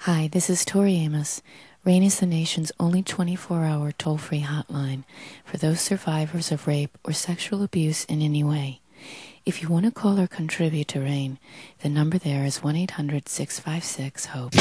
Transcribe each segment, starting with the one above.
Hi, this is Tori Amos. RAIN is the nation's only 24-hour toll-free hotline for those survivors of rape or sexual abuse in any way. If you want to call or contribute to RAIN, the number there is 1-800-656-HOPE.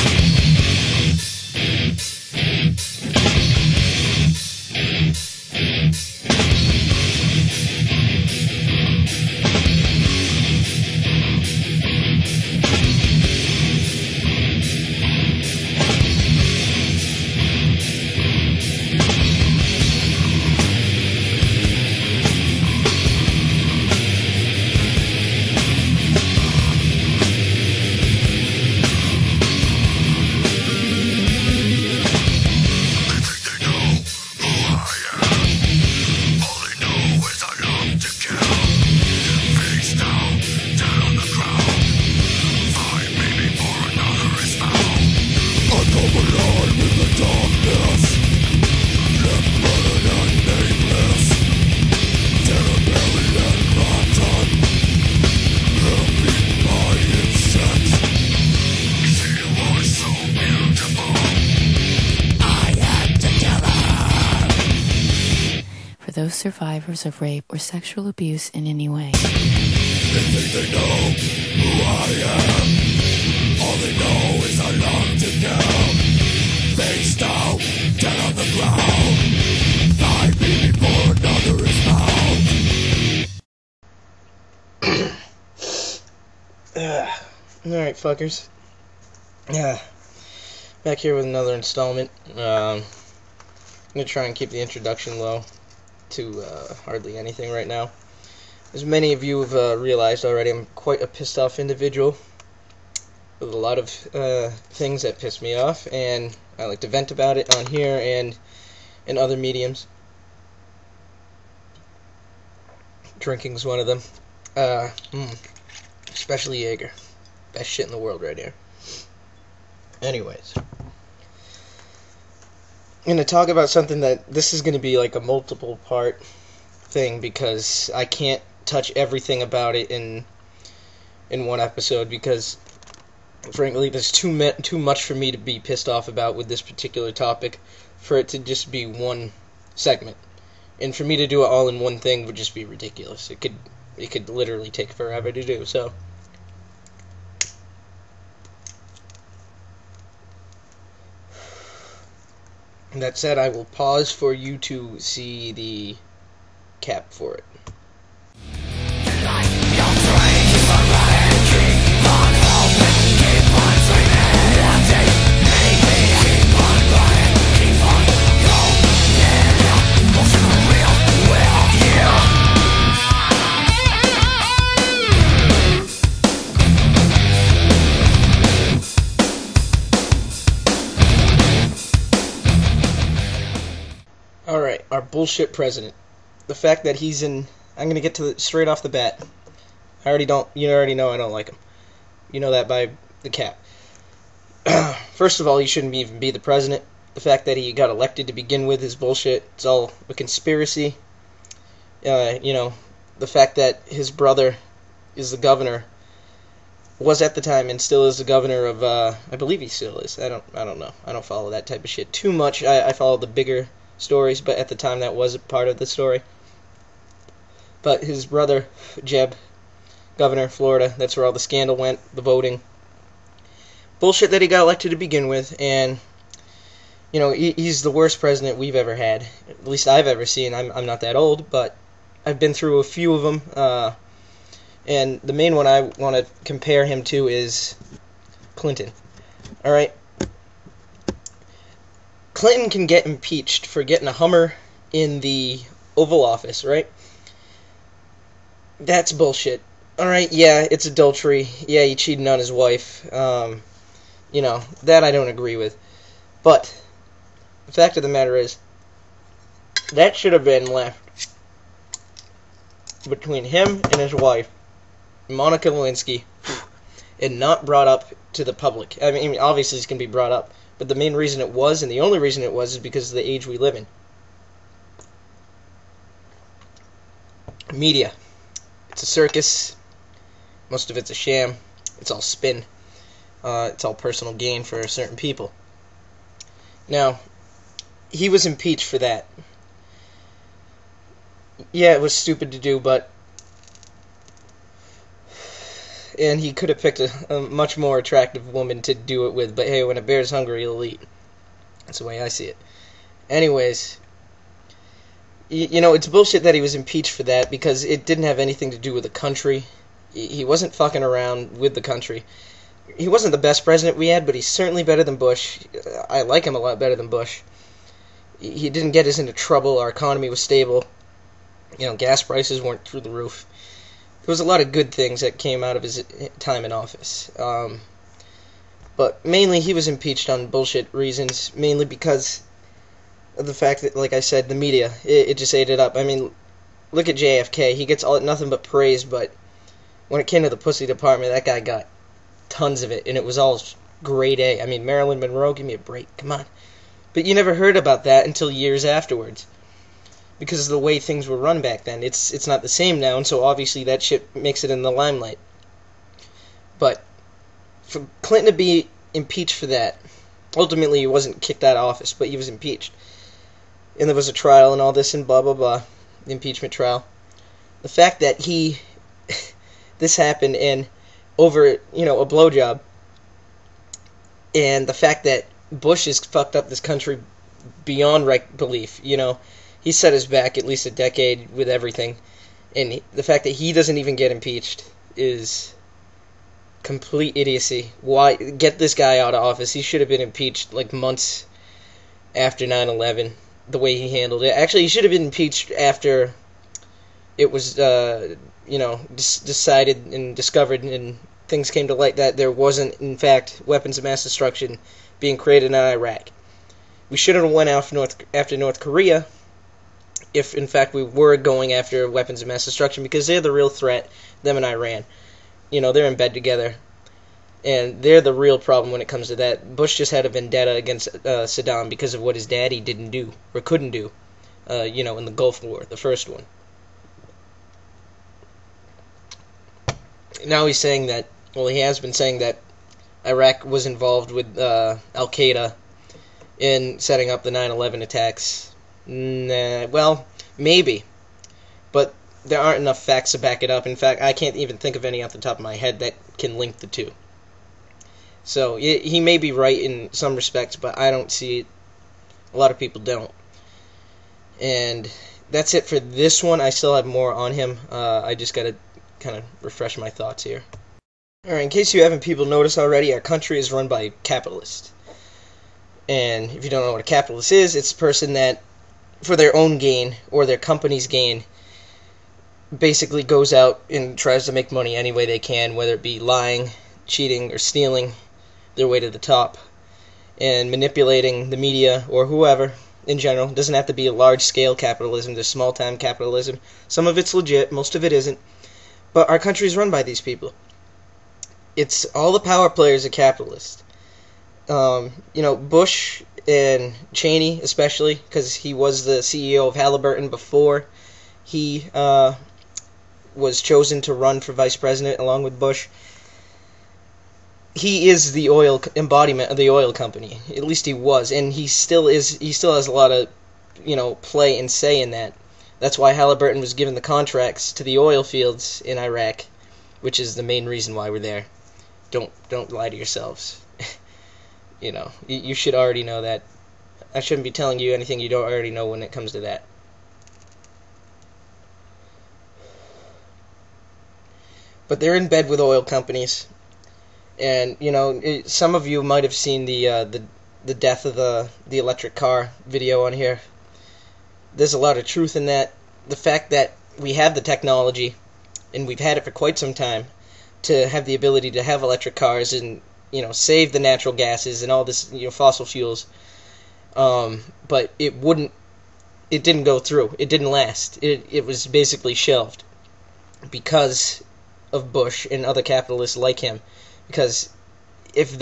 Those survivors of rape or sexual abuse in any way. They think they know who I am. All they know is I long to kill. Face down, dead on the ground. Find me before another is found. Alright, fuckers. Back here with another installment. I'm gonna try and keep the introduction low to hardly anything right now. As many of you have realized already, I'm quite a pissed off individual with a lot of things that piss me off, and I like to vent about it on here and in other mediums. Drinking's one of them. Especially Jaeger. Best shit in the world right here. Anyways, I'm going to talk about something that this is going to be like a multiple part thing because I can't touch everything about it in one episode because frankly there's too much for me to be pissed off about with this particular topic for it to just be one segment. And for me to do it all in one thing would just be ridiculous. It could literally take forever to do. So that said, I will pause for you to see the cap for it. Alright, our bullshit president. The fact that he's in... I'm going to get to it straight off the bat. You already know I don't like him. You know that by the cap. First of all, he shouldn't even be the president. The fact that he got elected to begin with is bullshit. It's all a conspiracy. The fact that his brother is the governor, was at the time and still is the governor of, I believe he still is. I don't know. I don't follow that type of shit too much. I follow the bigger stories, but at the time that was a part of the story. But his brother, Jeb, governor of Florida, that's where all the scandal went, the voting. Bullshit that he got elected to begin with, and, he's the worst president we've ever had. At least I've ever seen. I'm not that old, but I've been through a few of them, and the main one I want to compare him to is Clinton. Alright? Clinton can get impeached for getting a Hummer in the Oval Office, right? That's bullshit. Alright, yeah, it's adultery. Yeah, he cheated on his wife. That I don't agree with. But the fact of the matter is, that should have been left between him and his wife, Monica Lewinsky, and not brought up to the public. I mean, obviously it's going to be brought up. But the main reason it was, and the only reason it was, is because of the age we live in. Media. It's a circus. Most of it's a sham. It's all spin. It's all personal gain for certain people. Now, he was impeached for that. Yeah, it was stupid to do, and he could have picked a much more attractive woman to do it with, but hey, when a bear's hungry, he'll eat. That's the way I see it. Anyways, it's bullshit that he was impeached for that, because it didn't have anything to do with the country. He wasn't fucking around with the country. He wasn't the best president we had, but he's certainly better than Bush. I like him a lot better than Bush. He didn't get us into trouble. Our economy was stable. Gas prices weren't through the roof. There was a lot of good things that came out of his time in office. But mainly he was impeached on bullshit reasons, mainly because of the fact that, like I said, the media, it just ate it up. I mean, look at JFK. He gets nothing but praise, but when it came to the pussy department, that guy got tons of it, and it was all grade A. I mean, Marilyn Monroe, give me a break, come on. But you never heard about that until years afterwards, because of the way things were run back then. It's not the same now, and so obviously that shit makes it in the limelight. But for Clinton to be impeached for that, ultimately he wasn't kicked out of office, but he was impeached. And there was a trial and all this and blah, blah, blah, the impeachment trial. The fact that this happened and over, a blowjob, and the fact that Bush has fucked up this country beyond belief, he set us back at least a decade with everything, and the fact that he doesn't even get impeached is complete idiocy. Why get this guy out of office? He should have been impeached like months after 9/11, the way he handled it. Actually, he should have been impeached after it was decided and discovered and things came to light that there wasn't, in fact, weapons of mass destruction being created in Iraq. We should have went after North Korea if, in fact, we were going after weapons of mass destruction, because they're the real threat, them and Iran. They're in bed together, and they're the real problem when it comes to that. Bush just had a vendetta against Saddam because of what his daddy didn't do, or couldn't do, in the Gulf War, the first one. Now he's saying that, he has been saying that Iraq was involved with Al-Qaeda in setting up the 9/11 attacks. Well, maybe. But there aren't enough facts to back it up. In fact, I can't even think of any off the top of my head that can link the two. So, he may be right in some respects, but I don't see it. A lot of people don't. And that's it for this one. I still have more on him. I just gotta kind of refresh my thoughts here. Alright, in case you haven't people noticed already, our country is run by capitalists. And if you don't know what a capitalist is, it's a person that, for their own gain, or their company's gain, basically goes out and tries to make money any way they can, whether it be lying, cheating, or stealing their way to the top, and manipulating the media, or whoever, in general. It doesn't have to be a large-scale capitalism. There's small-time capitalism. Some of it's legit, most of it isn't. But our country is run by these people. It's all the power players are capitalists. Bush and Cheney, especially, because he was the CEO of Halliburton before he was chosen to run for vice president along with Bush. He is the oil embodiment of the oil company. At least he was, and he still is. He still has a lot of, play and say in that. That's why Halliburton was given the contracts to the oil fields in Iraq, which is the main reason why we're there. Don't lie to yourselves. You should already know that. I shouldn't be telling you anything you don't already know when it comes to that. But they're in bed with oil companies, and some of you might have seen the death of the electric car video on here. There's a lot of truth in that. The fact that we have the technology, and we've had it for quite some time, to have the ability to have electric cars and save the natural gases and all this fossil fuels, but it didn't go through. It didn't last. It was basically shelved because of Bush and other capitalists like him. Because if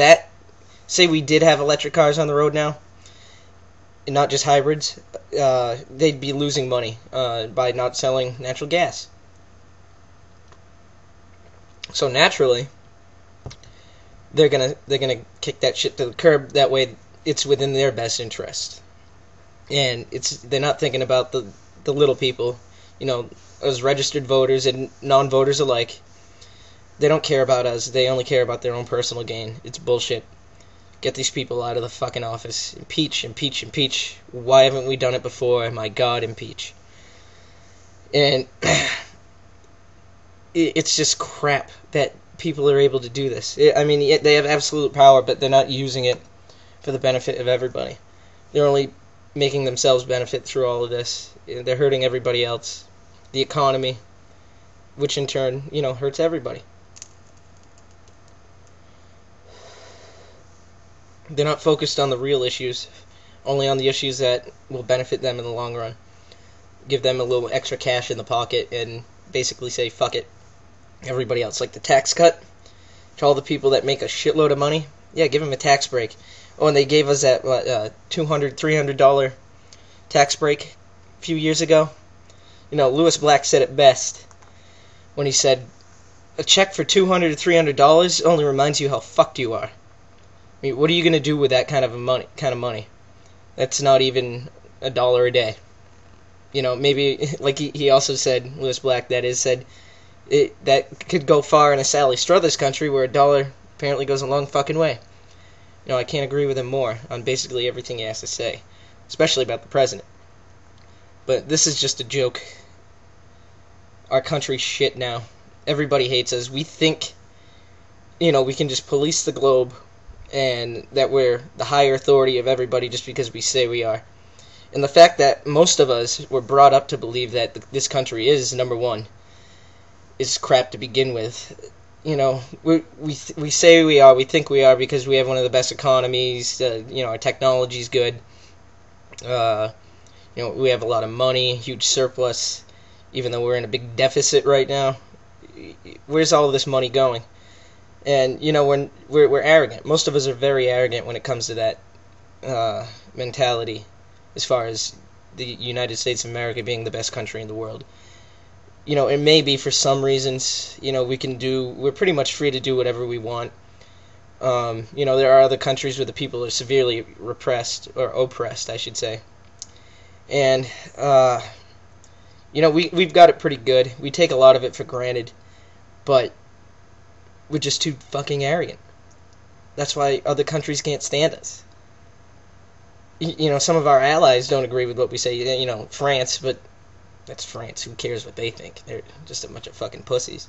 say we did have electric cars on the road now, and not just hybrids, they'd be losing money by not selling natural gas. So naturally, they're gonna kick that shit to the curb. That way, it's within their best interest, and they're not thinking about the little people, as registered voters and non-voters alike. They don't care about us. They only care about their own personal gain. It's bullshit. Get these people out of the fucking office. Impeach, impeach, impeach. Why haven't we done it before? My God, impeach. And it's just crap that people are able to do this. I mean, they have absolute power, but they're not using it for the benefit of everybody. They're only making themselves benefit through all of this. They're hurting everybody else. The economy, which in turn, hurts everybody. They're not focused on the real issues, only on the issues that will benefit them in the long run. Give them a little extra cash in the pocket and basically say, fuck it. Everybody else, like the tax cut to all the people that make a shitload of money, yeah, give them a tax break. Oh, and they gave us that $200, $300 tax break a few years ago. Lewis Black said it best when he said, a check for $200 to $300 only reminds you how fucked you are. I mean, what are you going to do with that kind of money? That's not even $1 a day. Maybe, like he also said, Lewis Black, that could go far in a Sally Struthers country where $1 apparently goes a long fucking way. I can't agree with him more on basically everything he has to say, especially about the president. But this is just a joke. Our country's shit now. Everybody hates us. We think, we can just police the globe and that we're the higher authority of everybody just because we say we are. And the fact that most of us were brought up to believe that this country is number one is crap to begin with. We say we are, we think we are because we have one of the best economies, our technology's good, we have a lot of money, huge surplus, even though we're in a big deficit right now. Where's all of this money going? And, we're arrogant. Most of us are very arrogant when it comes to that mentality, as far as the United States of America being the best country in the world. It may be for some reasons, we're pretty much free to do whatever we want. There are other countries where the people are severely repressed, or oppressed, I should say. And, we've got it pretty good. We take a lot of it for granted, but we're just too fucking arrogant. That's why other countries can't stand us. Some of our allies don't agree with what we say, France, but that's France. Who cares what they think? They're just a bunch of fucking pussies.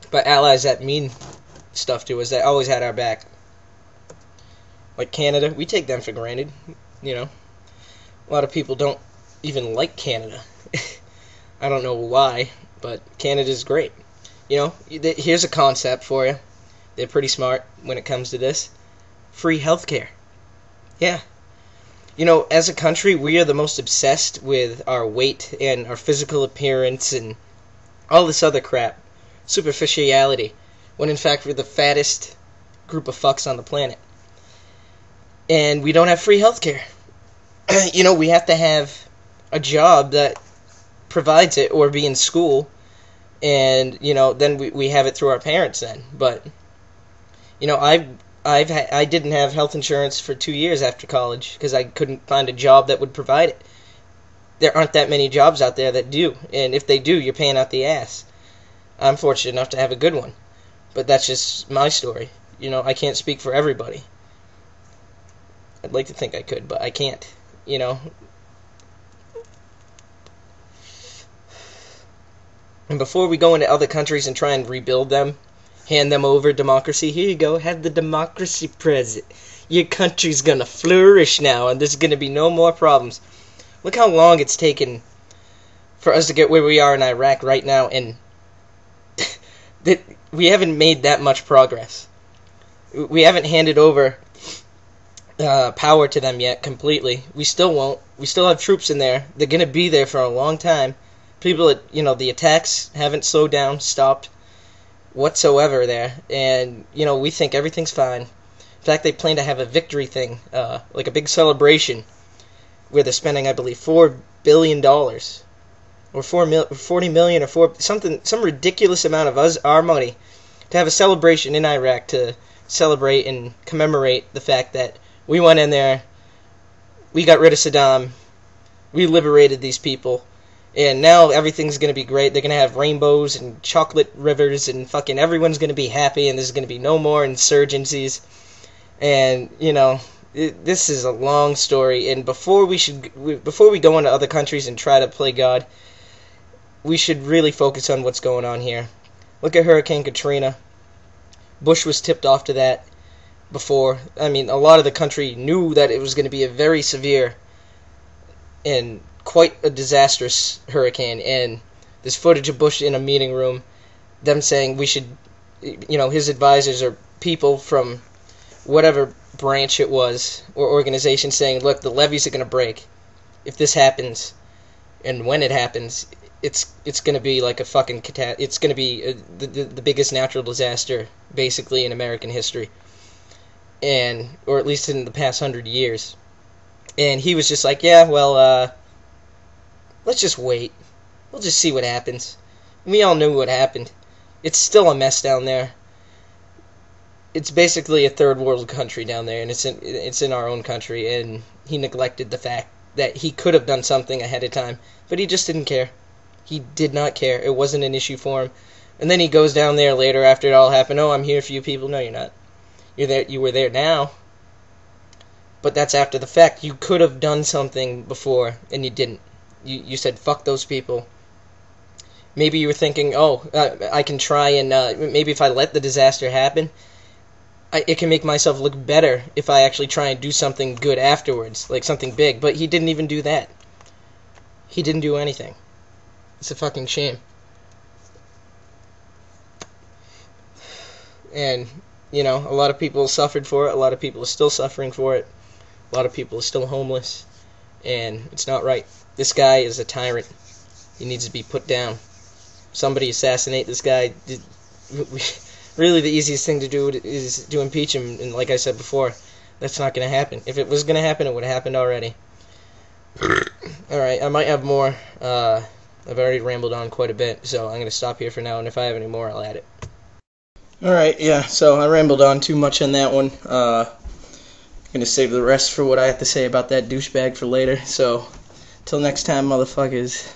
But allies that mean stuff to us, that always had our back. Like Canada, we take them for granted, A lot of people don't even like Canada. I don't know why, but Canada's great. Here's a concept for you. They're pretty smart when it comes to this. Free healthcare. Yeah. As a country, we are the most obsessed with our weight and our physical appearance and all this other crap. Superficiality. When in fact we're the fattest group of fucks on the planet. And we don't have free healthcare. We have to have a job that provides it, or be in school, and then we have it through our parents then. But I didn't have health insurance for 2 years after college because I couldn't find a job that would provide it. There aren't that many jobs out there that do, and if they do, you're paying out the ass. I'm fortunate enough to have a good one, but that's just my story. I can't speak for everybody. I'd like to think I could, but I can't. And before we go into other countries and try and rebuild them, hand them over democracy, here you go, have the democracy present. Your country's gonna flourish now, and there's gonna be no more problems. Look how long it's taken for us to get where we are in Iraq right now, and we haven't made that much progress. We haven't handed over power to them yet completely. We still won't. We still have troops in there. They're gonna be there for a long time. People, the attacks haven't slowed down, stopped whatsoever there, and we think everything's fine. In fact, they plan to have a victory thing, like a big celebration, where they're spending, I believe, $4 billion or 40 million, or some ridiculous amount of our money to have a celebration in Iraq to celebrate and commemorate the fact that we went in there, we got rid of Saddam, we liberated these people, and now everything's going to be great. They're going to have rainbows and chocolate rivers, and fucking everyone's going to be happy, and there's going to be no more insurgencies. And, you know, this is a long story, and before we go into other countries and try to play God, we should really focus on what's going on here. Look at Hurricane Katrina. Bush was tipped off to that before. I mean, a lot of the country knew that it was going to be a very severe and quite a disastrous hurricane, and there's footage of Bush in a meeting room, them saying we should, you know, his advisors or people from whatever branch it was or organization saying, look, the levees are going to break if this happens, and when it happens, it's going to be like a fucking it's going to be the biggest natural disaster basically in American history, and or at least in the past 100 years. And he was just like, yeah, well, let's just wait. We'll just see what happens. We all knew what happened. It's still a mess down there. It's basically a third world country down there, and it's in our own country, and he neglected the fact that he could have done something ahead of time, but he just didn't care. He did not care. It wasn't an issue for him. And then he goes down there later after it all happened. Oh, I'm here for you people. No, you're not. You're there. You were there now. But that's after the fact. You could have done something before, and you didn't. You said, fuck those people. Maybe you were thinking, oh, I can try and, maybe if I let the disaster happen, it can make myself look better if I actually try and do something good afterwards, like something big. But he didn't even do that. He didn't do anything. It's a fucking shame. And, you know, a lot of people suffered for it. A lot of people are still suffering for it. A lot of people are still homeless. And it's not right. This guy is a tyrant. He needs to be put down. Somebody assassinate this guy. Really, the easiest thing to do is to impeach him. And like I said before, that's not going to happen. If it was going to happen, it would have happened already. Alright, I might have more. I've already rambled on quite a bit, so I'm going to stop here for now, and if I have any more, I'll add it. Alright, yeah, so I rambled on too much on that one. I'm going to save the rest for what I have to say about that douchebag for later, so till next time, motherfuckers,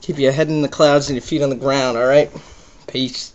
keep your head in the clouds and your feet on the ground, alright? Peace.